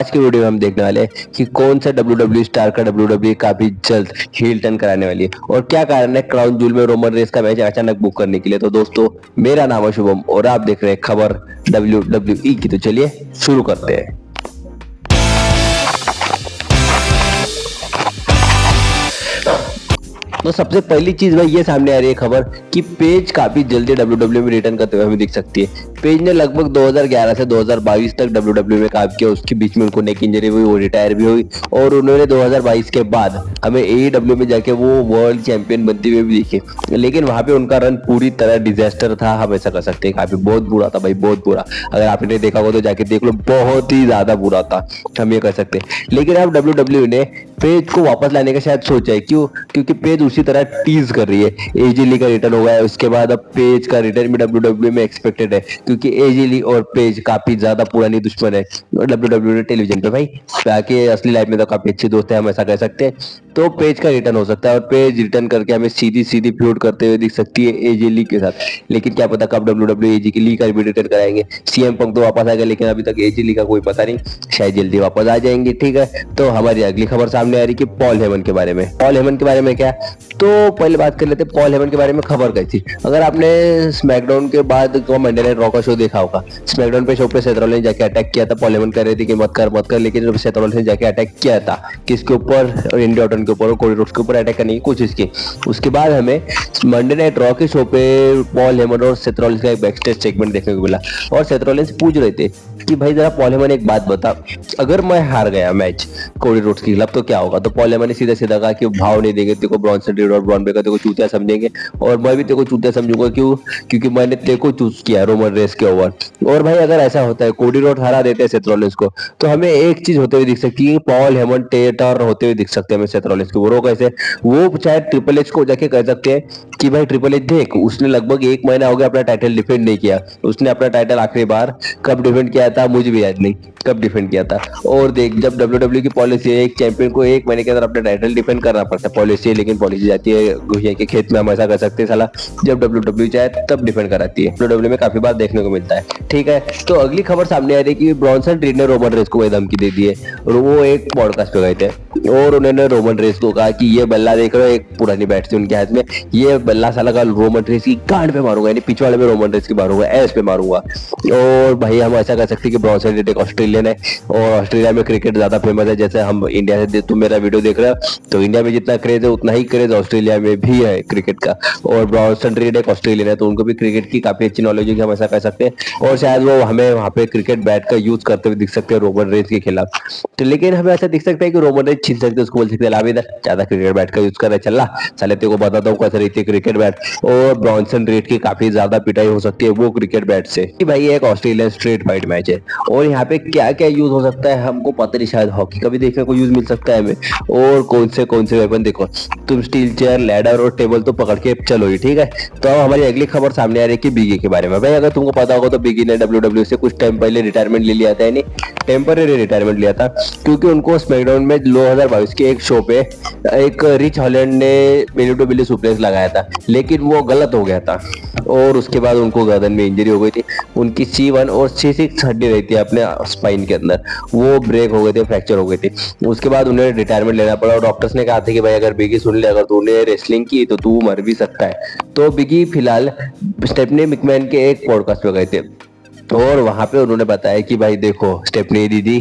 आज की वीडियो में हम देखने वाले हैं कि कौन सा WWE स्टार का WWE काफी जल्द हील टर्न कराने वाली है और क्या कारण है क्राउन जूल में रोमन रेस का मैच अचानक बुक करने के लिए। तो दोस्तों, मेरा नाम है शुभम और आप देख रहे हैं खबर WWE की। तो चलिए शुरू करते हैं। तो सबसे पहली चीज भाई ये सामने आ रही है खबर कि पेज काफी जल्दी WWE में रिटर्न करते हुए हमें दिख सकती है। पेज ने लगभग 2011 से 2022 तक WWE में काम किया। उसके बीच में उनको नेक इंजरी हुई, वो रिटायर भी हुई और उन्होंने 2022 के बाद हमें AEW में जाके वो वर्ल्ड चैंपियन बनते हुए भी दिखे। लेकिन वहां पे उनका रन पूरी तरह डिजास्टर था, हम ऐसा कह सकते हैं। काफी बहुत बुरा था भाई, बहुत बुरा। अगर आपने देखा हो तो जाके देख लो, बहुत ही ज्यादा बुरा था, हम ये कह सकते हैं। लेकिन अब WWE ने पेज को वापस लाने का शायद सोचा है। क्यों? क्योंकि पेज उसी तरह टीज कर रही है। एजी ली का रिटर्न हो गया है, उसके बाद अब पेज का रिटर्न भी WWE में एक्सपेक्टेड है, क्योंकि एजी ली और पेज काफी ज्यादा पुरानी दुश्मन है WWE ने टेलीविजन पे। भाई बाकी असली लाइफ में तो काफी अच्छे दोस्त है, हम ऐसा कह सकते हैं। तो पेज का रिटर्न हो सकता है और पेज रिटर्न करके हमें सीधी सीधी फ्यूड करते हुए दिख सकती है एजी ली के साथ। लेकिन क्या पता कब WWE एजी की ली का भी रिटर्न कराएंगे। सीएम पंक तो वापस आएगा, लेकिन अभी तक एजी ली का कोई पता नहीं, शायद जल्दी वापस आ जाएंगे। ठीक है, तो हमारी अगली खबर सामने आ रही कि पॉल हेमन के बारे में। पॉल हेमन के बारे में क्या, तो पहले बात कर लेते हैं पॉल हेमन के बारे में। खबर गई थी, अगर आपने स्मैकडाउन के बाद को मंडे नाइट रॉ का शो देखा होगा, स्मैकडाउन पे शो पे सेथ रॉलिंस ने जाके अटैक किया था। पॉल हेमन कह रहे थे कि मत कर मत कर, लेकिन जब सेथ रॉलिंस ने जाके अटैक किया था किसके ऊपर, रेंडी ऑर्टन के ऊपर और कोडी रोड्स के ऊपर अटैक करने की कोशिश की। उसके बाद हमें मंडे नाइट रॉ के शो पे पॉल हेमन और सेथ रॉलिंस का एक बैकस्टेज सेगमेंट देखने को मिला और सेथ रॉलिंस पूछ रहे थे कि भाई जरा पॉल हेमन एक बात बता, अगर मैं हार गया मैच कोडी रोड्स के खिलाफ तो क्या होगा। तो पॉल हेमन ने सीधा सीधा कहा कि भाव नहीं देंगे तेरे को, ब्रॉन्सन रीड और ब्रॉन बेकर तेरे को चूतिया समझेंगे और मैं भी तेरे को चूतिया समझूंगा। क्यों? क्योंकि मैंने तेरे को चूज किया रोमन रेस के ओवर। और भाई अगर ऐसा होता है, कोडी रोड हरा देते हैं सेथ रॉलिंस को, तो हमें एक चीज होते हुए दिख सकती है, पॉल हेमन टेटर होते हुए दिख सकते हैं हमें सेथ रॉलिंस को। वो कैसे? वो चाहे ट्रिपल एच को जाके कह सकते हैं कि भाई ट्रिपल एच देख, उसने लगभग 1 महीना हो गया अपना टाइटल डिफेंड नहीं किया। उसने अपना टाइटल आखिरी बार कब डिफेंड किया था मुझे भी याद नहीं, कब डिफेंड किया था। और देख, जब WWE की पॉलिसी है एक चैंपियन को 1 महीने के अंदर अपना टाइटल डिफेंड करना पड़ता है, पॉलिसी है। लेकिन पॉलिसी जाती है घुइया के खेत में, हम ऐसा कर सकते हैं साला, जब WWE चाहे तब डिफेंड कराती है। WWE में काफी बार देखने को मिलता है। ठीक है, तो अगली खबर सामने आ रही है कि ब्रॉन्सन रीड ने रोमन रेस को धमकी दे दी है और वो एक पॉडकास्ट पे गए थे और उन्होंने रोमन रेस को कहा कि ये बल्ला देख रहे हो, एक पुरानी बैट थी उनके हाथ में, ये बल्ला साला का रोमन रेस की गांड पे मारूंगा, यानी पिछवाड़े में रोमन रेस की मारूंगा, एस पे मारूंगा। और भाई हम ऐसा कर सकते हैं कि ब्रॉन्सन रीड एक ऑस्ट्रेलियन है और ऑस्ट्रेलिया में क्रिकेट ज्यादा फेमस है। जैसे हम इंडिया से, तुम मेरा वीडियो देख रहे हो तो इंडिया में जितना क्रेज है उतना ही क्रेज ऑस्ट्रेलिया में भी है क्रिकेट का। और ब्रॉन्सन रीड एक ऑस्ट्रेलियन है तो उनको भी क्रिकेट की काफी अच्छी नॉलेज है, हम ऐसा कह सकते हैं। और शायद वो हमें वहां पे क्रिकेट बैट का यूज करते हुए दिख सकते हैं रोमन रेस के खिलाफ। तो लेकिन हमें ऐसा दिख सकता है कि रोमन रेस छीन सकते हैं, उसको बोल सकते हैं ला भी इधर, ज्यादा क्रिकेट बैट का यूज कर रहा है, चल साले तेरे को बताता हूँ कैसे रहती है क्रिकेट बैट। और ब्रॉन्सन रीड की काफी ज्यादा पिटाई हो सकती है वो क्रिकेट बैट से। कि भाई एक ऑस्ट्रेलियन स्ट्रीट फाइट मैच है और यहाँ पे क्या क्या यूज हो सकता है हमको पता नहीं, शायद हॉकी का भी देखने को यूज मिल सकता है हमें। और कौन से वेपन देखो, तुम स्टील चेयर, लैडर और टेबल तो पकड़ के चलो ही। ठीक है, तो अब हमारी अगली खबर सामने आ रही है कि बिगी के बारे में। भाई अगर तुमको पता होगा तो बिगी ने WWE से कुछ टाइम पहले रिटायरमेंट ले लिया था, यानी टेम्पररी रिटायरमेंट लिया था, क्योंकि उनको स्मैकडाउन में 2022 के एक शो पे एक रिच हॉलैंड ने बेली टू बेली सुप्लेक्स लगाया था, लेकिन वो गलत हो गया था और उसके बाद उनको गर्दन में इंजरी हो गई थी। उनकी C1 और C6 हड्डी रही थी अपने स्पाइन के अंदर, वो ब्रेक हो गए थे, फ्रैक्चर हो गई थी। उसके बाद उन्हें रिटायरमेंट लेना पड़ा और डॉक्टर्स ने कहा था कि भाई अगर बिगी सुन ले, अगर तूने रेसलिंग की तो तू मर भी सकता है। तो बिगी फिलहाल स्टेफनी मैकमैन के एक पॉडकास्ट पे गए थे और वहां पे उन्होंने बताया कि भाई देखो स्टेफनी दीदी,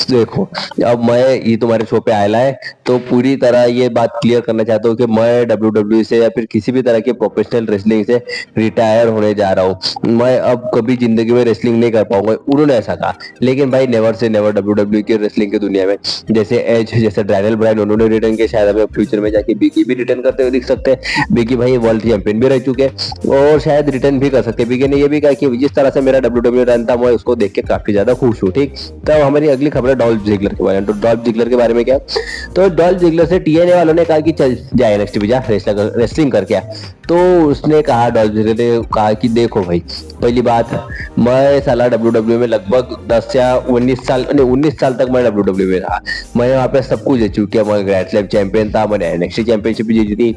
देखो अब मैं ये तुम्हारे शो पे आया है तो पूरी तरह ये बात क्लियर करना चाहता हूँ कि मैं WWE से या फिर किसी भी तरह के प्रोफेशनल रेसलिंग से रिटायर होने जा रहा हूँ, मैं अब कभी जिंदगी में रेसलिंग नहीं कर पाऊंगा, उन्होंने ऐसा कहा। लेकिन भाई नेवर से नेवर WWE की रेसलिंग की दुनिया में, जैसे एज, जैसे डैनियल ब्रायन, उन्होंने रिटर्न किया, शायद हमें फ्यूचर में जाके बिगी भी रिटर्न करते हुए दिख सकते हैं। बिगी भाई वर्ल्ड चैंपियन भी रह चुके हैं और शायद रिटर्न भी कर सकते हैं। बिगी ने ये भी कहा कि जिस तरह से मेरा WWE रन था मैं उसको देख के काफी ज्यादा खुश हूँ। ठीक, तो हमारी अगली खबर है डॉल्फ जिगलर के बारे में। तो डॉल्फ जिगलर के बारे में क्या, तो डॉल्फ जिगलर से TNA वालों ने कहा कि चल जा NXT पे जा, रेसलिंग कर क्या। तो उसने कहा, डॉल्फ जिगलर ने कहा कि देखो भाई, पहली बात मैं साला WWE में लगभग 10 या 19 साल, नहीं 19 साल तक मैं WWE में रहा। मैंने वहाँ पे सब कुछ जीत चुका, मैं ग्रैंड स्लैम चैंपियन था, मैंने NXT चैंपियनशिप भी जीती थी,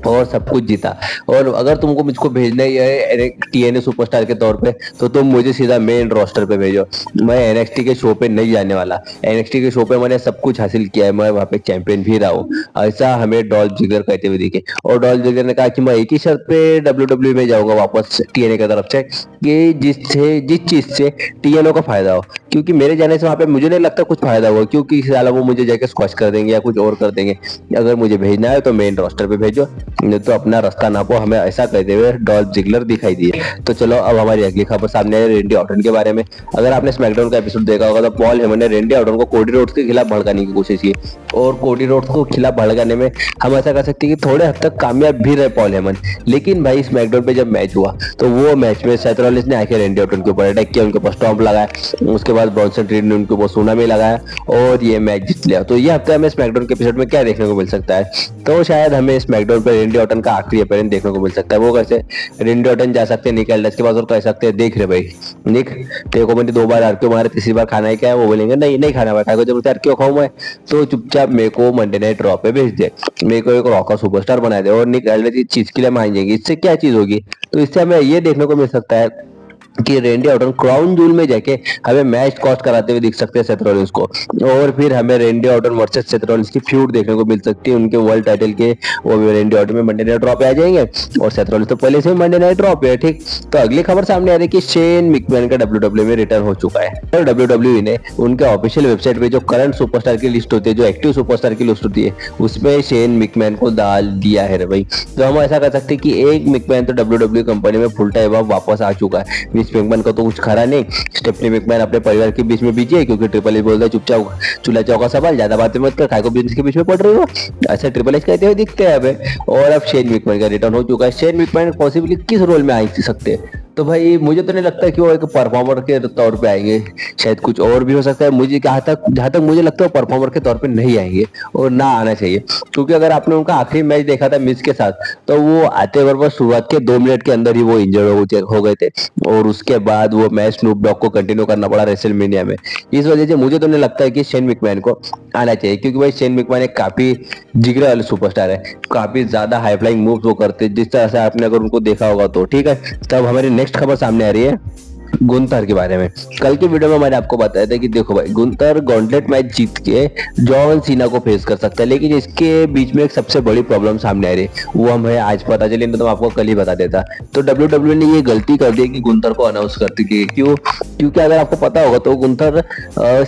और सब कुछ जीता। और अगर तुमको मुझको भेजना ही है TNA सुपरस्टार के तौर पे, तो तुम मुझे सीधा मेन रोस्टर पे भेजो। मैं NXT के शो पे नहीं जाने वाला। NXT के शो पे मैंने सब कुछ हासिल किया है, मैं वहाँ पे चैंपियन भी रहा हूँ। ऐसा हमें डॉल्फ जिगलर कहते हुए दिखे। और डॉल्फ जिगलर ने कहा कि मैं एक ही शर्त पे WWE में जाऊंगा वापस TNA की तरफ से, कि जिस चीज से TNO का फायदा हो। क्योंकि मेरे जाने से वहाँ पे मुझे नहीं लगता कुछ फायदा होगा, क्योंकि साला वो मुझे जाके स्क्वैश कर देंगे या कुछ और कर देंगे। अगर मुझे भेजना है तो मेन रोस्टर पे भेजो, नहीं तो अपना रास्ता नापो। हमें ऐसा कहते हुए डॉल्फ जिगलर दिखाई दिए। तो चलो अब हमारी अगली खबर सामने है रेंडी ऑर्टन के बारे में। अगर आपने स्मैकडाउन का एपिसोड देखा होगा तो पॉल हेमन ने रेंडी ऑर्टन को कोडी रोड्स के खिलाफ भड़काने की कोशिश की, और कोडी रोड्स को खिलाफ भड़काने में हम ऐसा कर सकते हैं कि थोड़े हद तक कामयाब भी रहे पॉल हेमन। लेकिन भाई स्मैकडाउन पे जब मैच हुआ तो वो मैच में सेथ रॉलिंस ने आके रेंडी ऑर्टन के ऊपर अटैक किया, उनके ऊपर स्टॉम्प लगाया, उसके बाद ब्रॉन्सन रीड ने उनके ऊपर सुनामी लगाया और ये मैच जीत लिया। तो ये हफ्ते हमें स्मैकडाउन के एपिसोड में क्या देखने को मिल सकता है? तो शायद हमें स्मैकडाउन पर रेंडी ऑर्टन का आखिरी अपीयरेंस देखने को मिल सकता है। वो कैसे? रेंडी ऑर्टन जा सकते हैं निक एल्डस के पास और कह सकते हैं, देख रहे भाई निक, तेरे को मैंने 2 बार आरक्यू मारा, तीसरी बार खाना है क्या है? वो बोलेंगे नहीं नहीं खाना भाई, को जब आरक्यू खाऊं मैं, तो चुपचाप मेरे को मंडे नाइट रॉ पे भेज दे, मेरे को एक रॉ का सुपरस्टार बना दे। और निक एल्डस इस चीज के लिए मान जाएंगे। इससे क्या चीज होगी? तो इससे हमें ये देखने को मिल सकता है कि रेंडी ऑर्टन क्राउन जूल में जाके हमें मैच कॉस्ट कराते हुए दिख सकते हैं सेथ रॉलिंस को। और फिर हमें रेंडी ऑर्टन वर्सेस सेथ रॉलिंस की फ्यूड देखने को मिल सकती है उनके वर्ल्ड टाइटल के। वो भी रेंडी ऑर्टन में मंडे नाइट ड्रॉ पे आ जाएंगे और सेथ रॉलिंस तो पहले से ही मंडे नाइट ड्रॉ पे है, ठीक। तो अगली खबर सामने आ रही है कि शेन मिकमैन का WWE में रिटर्न हो चुका है। और WWE ने उनके ऑफिशियल वेबसाइट पे जो करंट सुपरस्टार की लिस्ट होती है, जो एक्टिव सुपरस्टार की लिस्ट होती है, उसमें शेन मिकमैन को डाल दिया है रे भाई। तो हम ऐसा कर सकते हैं कि एक मिकमैन तो WWE कंपनी में फुल टाइम वापस आ चुका है। मिस मैकमैन का तो कुछ खरा नहीं। स्टेफनी मैकमैन अपने परिवार के बीच में बिजी है, क्योंकि ट्रिपल एच बोलता है चुपचाप चूल्हा चौका सवाल, ज्यादा बातें मत कर, काय को बिजनेस के बीच में पड़ रही हो, ऐसा ट्रिपल एच कहते हुए दिखते हैं अबे। और अब शेन मैकमैन का रिटर्न हो चुका है। शेन मैकमैन पॉसिबली किस रोल में आ सकते हैं? तो भाई मुझे तो नहीं लगता कि वो एक परफॉर्मर के तौर पे आएंगे, शायद कुछ और भी हो सकता है। मुझे जहाँ तक मुझे लगता है वो परफॉर्मर के तौर पे नहीं आएंगे और ना आना चाहिए। क्योंकि अगर आपने उनका आखिरी मैच देखा था मिस के साथ, तो वो आते बराबर शुरुआत के 2 मिनट के अंदर ही वो इंजर्ड हो गए थे, और उसके बाद वो मैच स्नूप डॉग को कंटिन्यू करना पड़ा रेसलमेनिया में। इस वजह से मुझे तो नहीं लगता है कि शेन मैकमैन को आना चाहिए, क्योंकि भाई शेन मैकमैन एक काफी जिगरा वाले सुपरस्टार है, काफी ज्यादा हाई फ्लाइंग मूव्स वो करते हैं, जिस तरह से आपने अगर उनको देखा होगा तो, ठीक है। तब हमारी नेक्स्ट खबर सामने आ रही है गुंथर के बारे में। कल की वीडियो में मैंने आपको बताया था कि देखो भाई, गुंथर गॉन्टलेट मैच जीत के जॉन सीना को फेस कर सकता है, लेकिन इसके बीच में एक सबसे बड़ी प्रॉब्लम सामने आ रही है, वो हमें आज पता चली, नहीं तो मैं आपको कल ही बता देता। तो WWE ने ये गलती कर दी कि गुंथर को अनाउंस करती थी। क्यों? क्योंकि अगर आपको पता होगा तो गुंथर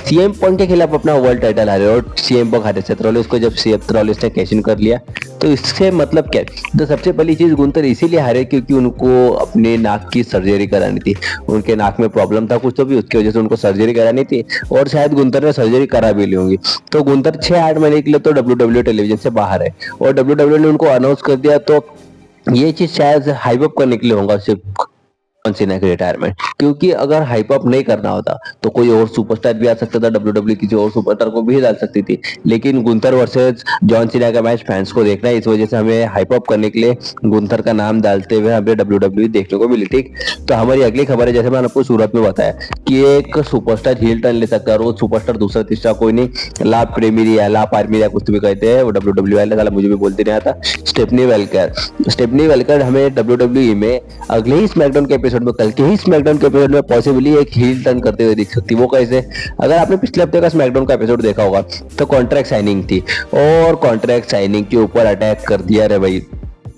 CM पंक के खिलाफ अपना वर्ल्ड टाइटल हारे, और CM पंक हारे सेथ रॉलिंस को, जब सेथ रॉलिंस ने कैश इन कर लिया। तो इससे मतलब क्या है? तो सबसे पहली चीज, गुंथर इसीलिए हारे क्योंकि उनको अपने नाक की सर्जरी करानी थी। उनके नाक में प्रॉब्लम था कुछ, तो भी उसकी वजह से उनको सर्जरी करानी थी, और शायद गुंथर ने सर्जरी करा भी ली होंगी। तो गुंथर 6-8 महीने के लिए तो WWE टेलीविजन से बाहर है, और WWE ने उनको अनाउंस कर दिया। तो ये चीज शायद हाइप अप करने के लिए होगा सिर्फ जॉन सीना की रिटायरमेंट। क्योंकि अगर हाइप अप नहीं करना होता तो कोई और सुपरस्टार भी आ सकता था, WWE किसी और सुपरस्टार को भी डाल सकती थी। लेकिन गुंथर वर्सेस जॉन सीना का मैच फैंस को देखना है, इस वजह से हमें हाइप अप करने के लिए गुंथर का नाम डालते हुए हमें WWE देखने को मिली, ठीक। तो हमारी अगली खबर है, जैसे मैंने आपको शुरुआत में बताया कि एक सुपरस्टार हील टर्न ले सकता है, और वो सुपरस्टार दूसरा तीसरा कोई नहीं, ला प्रेमियर या ला पार्मियर या कुछ भी कहते हैं, वो WWE वाले, साला मुझे भी बोलते नहीं आता। स्टेफनी वेलकर। स्टेफनी वेलकर हमें WWE में अगले ही स्मैकडाउन के एपिसोड में, कल के ही स्मैकडाउन के एपिसोड में पॉसिबली एक हील टर्न करते हुए दिख सकती है। वो कैसे? अगर आपने पिछले हफ्ते का स्मैकडाउन का एपिसोड देखा होगा तो कॉन्ट्रैक्ट साइनिंग थी, और कॉन्ट्रैक्ट साइनिंग के ऊपर अटैक कर दिया रे भाई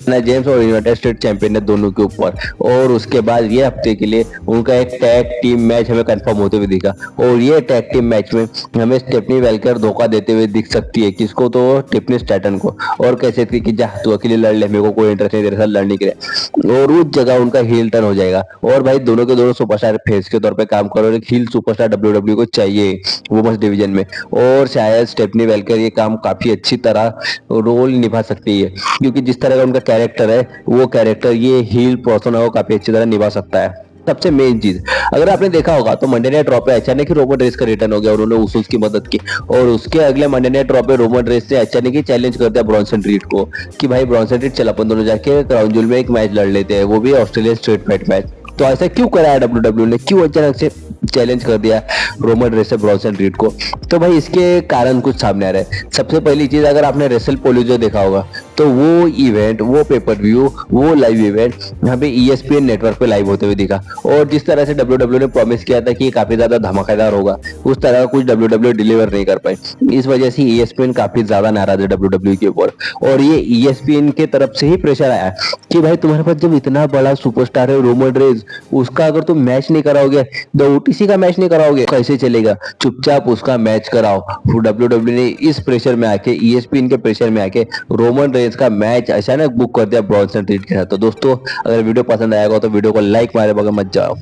ना जेम्स और यूनाइटेड स्टेट चैंपियन ने दोनों के ऊपर। और उसके बाद ये हफ्ते के लिए उनका एक टैग टीम मैच हमें कंफर्म होते हुए दिखा, और ये टैग टीम मैच में हमें स्टेफनी वेलकर धोखा देते हुए दिख सकती है। किसको? तो टिफनी स्टैटन को। और कैसे थी कि जा तू अकेले लड़ ले, मेरे को कोई इंटरेस्ट नहीं तेरे साथ लड़ने के लिए, और उस जगह उनका हील टर्न हो जाएगा। और भाई दोनों के दोनों सुपरस्टार फेस के तौर पर काम करो, एक हील सुपरस्टार WWE को चाहिए वुमेन्स डिवीजन में, और शायद स्टेफनी वेलकर ये काम काफी अच्छी तरह रोल निभा सकती है, क्योंकि जिस तरह का उनका कैरेक्टर है, वो कैरेक्टर ये हील पर्सोना को काफी अच्छी तरह निभा सकता है। सबसे मेन चीज, अगर आपने देखा होगा तो मंडे नाइट ड्रॉ पे अचानक ही रोमन रेस का रिटर्न हो गया, और उन्होंने उसूस की मदद की, और उसके अगले मंडे नाइट ड्रॉ पे रोमन रेस ने अचानक ही चैलेंज कर दिया ब्रॉन्सन रीड को कि भाई ब्रॉन्सन रीड चल अपन दोनों जाके क्राउन जूल में एक मैच लड़ लेते हैं, वो भी ऑस्ट्रेलिया स्ट्रीट फाइट मैच। तो ऐसा क्यों करा है WWE ने? क्यों अचानक से चैलेंज कर दिया रोमन रेस से ब्रॉन्सन रीड को। तो भाई इसके कारण कुछ सामने आ रहे हैं। सबसे पहली चीज, अगर आपने रेसल पोलियो देखा होगा तो वो इवेंट, वो पेपर व्यू, वो लाइव इवेंट यहाँ पे ESPN नेटवर्क पे लाइव होते हुए दिखा। और जिस तरह से WWE ने प्रॉमिस किया था कि ये काफी ज्यादा धमाकेदार होगा, उस तरह का कुछ WWE डिलीवर नहीं कर पाई। इस वजह से ESPN काफी ज्यादा नाराज है WWE के ऊपर। और ये ESPN के तरफ से ही प्रेशर आया कि भाई तुम्हारे पास जब इतना बड़ा सुपरस्टार है रोमन रेज, उसका अगर तुम मैच नहीं कराओगे, द OTC का मैच नहीं कराओगे, कैसे चलेगा? चुपचाप उसका मैच कराओ। WWE ने इस प्रेशर में आके, ESPN के प्रेशर में आके रोमन रेंज का मैच अचानक बुक कर दिया ब्रॉन्सन रीड के साथ। तो दोस्तों, अगर वीडियो पसंद आएगा तो वीडियो को लाइक मारे बगैर मत जाओ।